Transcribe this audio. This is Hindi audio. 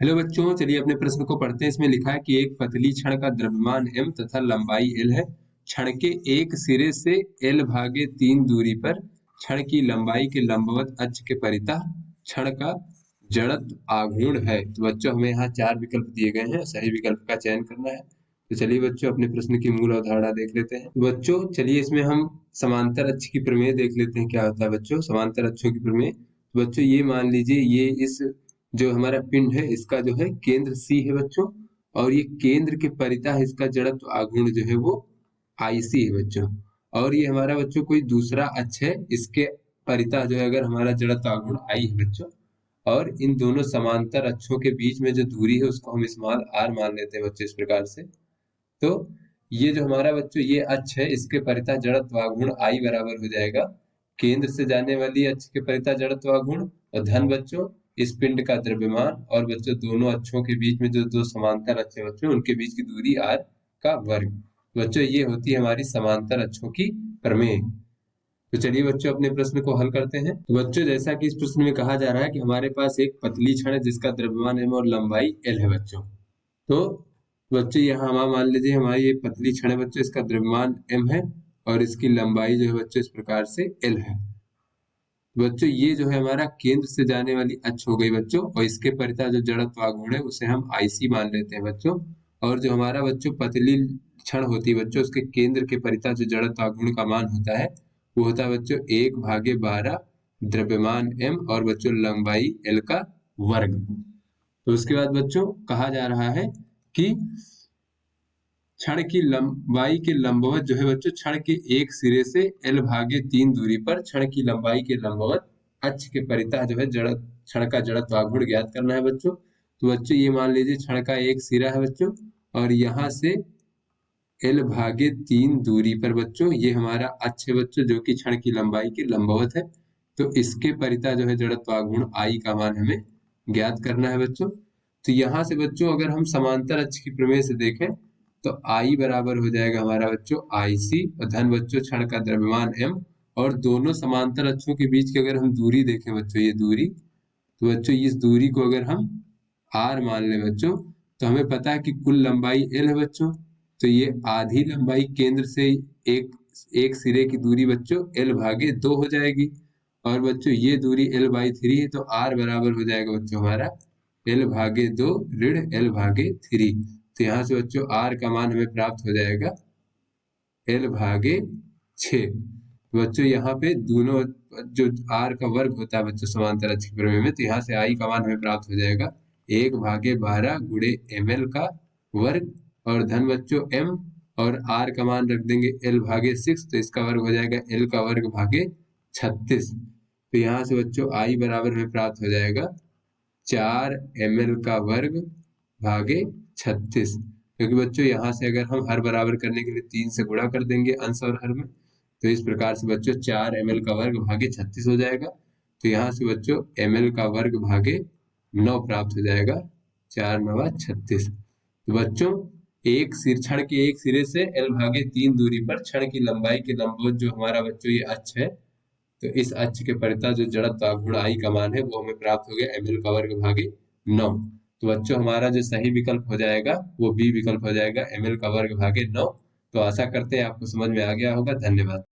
हेलो बच्चों, चलिए अपने प्रश्न को पढ़ते हैं। इसमें लिखा है कि एक पतली छड़ का द्रव्यमान m तथा लंबाई l है। छड़ के एक सिरे से l भागे 3 दूरी पर छड़ की लंबाई के लंबवत अक्ष के परितः छड़ का जड़त्व आघूर्ण है। तो बच्चों हमें यहाँ 4 विकल्प दिए गए हैं, सही विकल्प का चयन करना है। तो चलिए बच्चों अपने प्रश्न की मूल अवधारणा देख लेते हैं। तो बच्चों चलिए इसमें हम समांतर अक्ष की प्रमेय देख लेते हैं। क्या होता है बच्चों समांतर अक्षों की प्रमेय? तो बच्चों ये मान लीजिए, ये इस जो हमारा पिंड है इसका जो है केंद्र C है बच्चों, और ये केंद्र के परितः इसका जड़त्व आघूर्ण जो है वो IC है बच्चों। और ये हमारा बच्चों कोई दूसरा अक्ष है, इसके परितः जो है अगर हमारा जड़त्व आघूर्ण I है बच्चों, और इन दोनों समांतर अक्षों के बीच में जो दूरी है उसको हम स्मॉल r मान लेते हैं बच्चों इस प्रकार से। तो ये जो हमारा बच्चों ये अक्ष है इसके परितः जड़त्व आघूर्ण I बराबर हो जाएगा केंद्र से जाने वाली अक्ष के परितः जड़त्व आघूर्ण और धन बच्चों इस पिंड का द्रव्यमान, और बच्चों दोनों अक्षों के बीच में जो दो समांतर अक्ष है बच्चों उनके बीच की दूरी r का वर्ग। बच्चों ये होती है हमारी समांतर अक्षों की प्रमेय। तो चलिए बच्चों अपने प्रश्न को हल करते हैं। तो बच्चों जैसा कि इस प्रश्न में कहा जा रहा है कि हमारे पास एक पतली छड़ है जिसका द्रव्यमान m और लंबाई l है बच्चों। तो बच्चों यहाँ हम मान लीजिए हमारी ये पतली छड़ है बच्चों, इसका द्रव्यमान m है और इसकी लंबाई जो है बच्चों इस प्रकार से l है। बच्चों ये जो है हमारा केंद्र से जाने वाली अक्ष हो गई बच्चों, और इसके परितः जो जड़त्व आघूर्ण है उसे हम IC मान लेते हैं बच्चों। और जो हमारा बच्चों पतली छड़ होती है बच्चों, उसके केंद्र के परितः जो जड़त्व आघूर्ण का मान होता है वो होता है बच्चों 1/12 द्रव्यमान m और बच्चों लंबाई l का वर्ग। तो उसके बाद बच्चों कहा जा रहा है कि छड़ की लंबाई के लंबवत जो है बच्चों छड़ के एक सिरे से l/3 दूरी पर छड़ की लंबाई के लंबवत अक्ष के परितः जो है छड़ का जड़त्व आघूर्ण ज्ञात करना है बच्चों। तो बच्चों ये मान लीजिए छड़ का एक सिरा है बच्चों, और यहाँ से l/3 दूरी पर बच्चों ये हमारा अक्ष है बच्चों जो कि छड़ की लंबाई के लंबवत है। तो इसके परितः जो है जड़त्व आघूर्ण I का मान हमें ज्ञात करना है बच्चों। तो यहाँ से बच्चों अगर हम समांतर अक्ष की प्रमेय से देखें तो I बराबर हो जाएगा हमारा बच्चों IC और धन बच्चों छड़ का द्रव्यमान m, और दोनों समांतर अक्षों के बीच की अगर हम दूरी देखें बच्चों ये दूरी, तो बच्चों इस दूरी को अगर हम r मान लें बच्चों तो हमें पता है कि कुल लंबाई l है बच्चों। तो ये आधी लंबाई केंद्र से एक सिरे की दूरी बच्चों l/2 हो जाएगी, और बच्चों ये दूरी l/3 है तो r बराबर हो जाएगा बच्चों हमारा l/2 ऋण l/3। तो यहाँ से बच्चों r का मान हमें प्राप्त हो जाएगा l/6। बच्चों यहाँ पे दोनों जो r का वर्ग होता है बच्चों समांतर अक्ष की प्रमेय में, तो यहाँ से I का मान हमें प्राप्त हो जाएगा 1/12 गुणे ml का वर्ग, और धन बच्चों m, और r का मान रख देंगे l/6 तो इसका वर्ग हो जाएगा l का वर्ग भागे 36। तो यहाँ से बच्चों I बराबर हमें प्राप्त हो जाएगा 4 ml का वर्ग भागे 36, क्योंकि बच्चों यहाँ से अगर हम हर बराबर करने के लिए 3 से गुणा कर देंगे अंश और हर में, तो इस प्रकार से बच्चों 4 ml का वर्ग भागे 36 हो जाएगा। तो यहाँ से बच्चों ml का वर्ग भागे 9 प्राप्त हो जाएगा, 4 9 36। तो बच्चों छड़ के एक सिरे से l/3 दूरी पर छड़ की लंबाई के लंबवत जो हमारा बच्चों ये अक्ष है, तो इस अक्ष के परितः जो जड़त्व आघूर्ण I का मान है वो हमें प्राप्त हो गया ml का वर्ग भागे 9। तो बच्चों हमारा जो सही विकल्प हो जाएगा वो B विकल्प हो जाएगा ml का वर्ग भागे 9। तो आशा करते हैं आपको समझ में आ गया होगा। धन्यवाद।